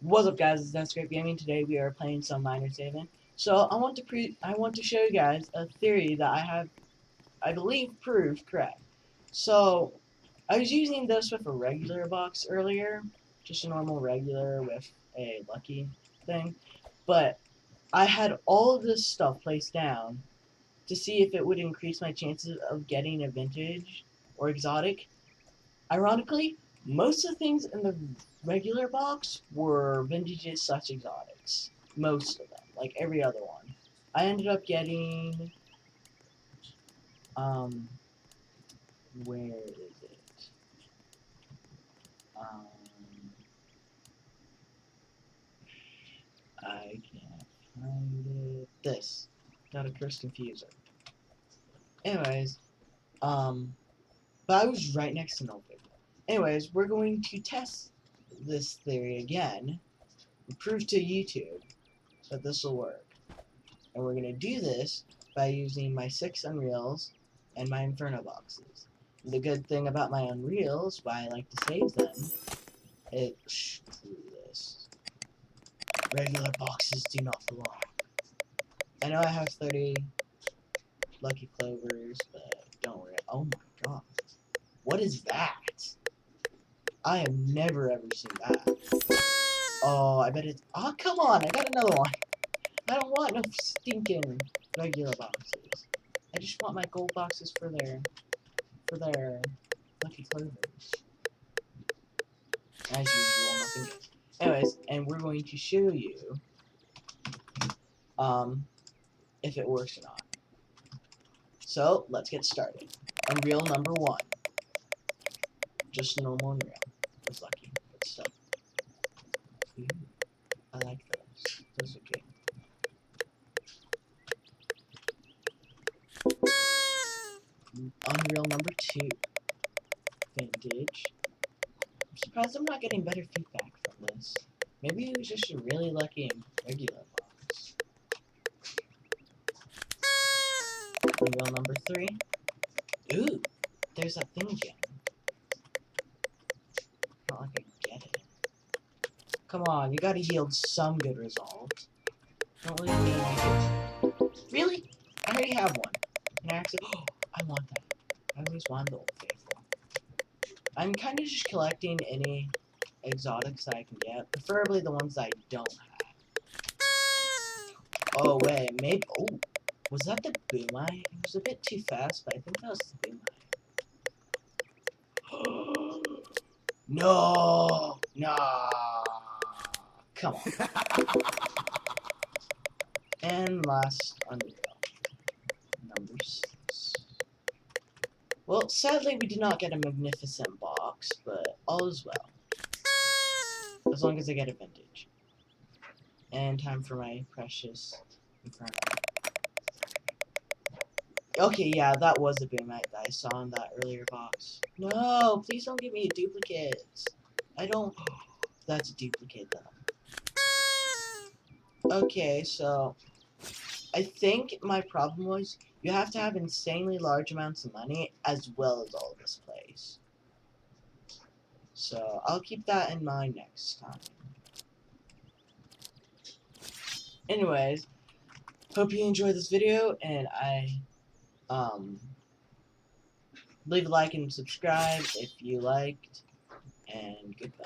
What's up, guys? It's Netscape Gaming. Today we are playing some Miners Haven. So I want to show you guys a theory that I believe, proved correct. So I was using this with a regular box earlier, just a normal regular with a lucky thing, but I had all of this stuff placed down to see if it would increase my chances of getting a vintage or exotic. Ironically, most of the things in the regular box were vintages such exotics. Most of them, like every other one. I ended up getting, um, where is it? Um, I can't find it. This. Got a curse confuser. Anyways, um, but I was right next to no paper. Anyways, we're going to test this theory again and prove to YouTube that this will work. And we're going to do this by using my 6 Unreals and my Inferno boxes. The good thing about my Unreals, why I like to save them, screw this. Regular boxes do not belong. I know I have 30 Lucky Clovers, but don't worry. Oh my god. What is that? I have never ever seen that. Oh, I bet it's... Oh, come on. I got another one. I don't want no stinking regular boxes. I just want my gold boxes for their Lucky Clovers. As usual, nothing good. Anyways, and we're going to show you if it works or not. So let's get started. Unreal number 1. Just normal Unreal. It's lucky. Good stuff. Ooh, I like those. Those are good. Unreal number 2. Vintage. I'm surprised I'm not getting better feedback from this. Maybe it was just a really lucky and regular box. Unreal number 3. Ooh, there's that thing again. Not like I get it. Come on, you gotta yield some good result. Don't leave me like really? I already have one. And I actually, oh, I want that. I always wanted the Old Faithful. I'm kind of just collecting any exotics that I can get, preferably the ones that I don't have. Oh wait, maybe. Oh, was that the Boomite? It was a bit too fast, but I think that was the Boomite. No, no. Come on. And last Unreal, number 6. Well, sadly we did not get a magnificent box, but all is well. As long as I get a vintage. And time for my precious Inferno. Okay, yeah, that was a Boomite that I saw in that earlier box. No, please don't give me a duplicate. I don't... That's a duplicate, though. Okay, so... I think my problem was you have to have insanely large amounts of money as well as all this place. So I'll keep that in mind next time. Anyways, hope you enjoyed this video, and leave a like and subscribe if you liked, and goodbye.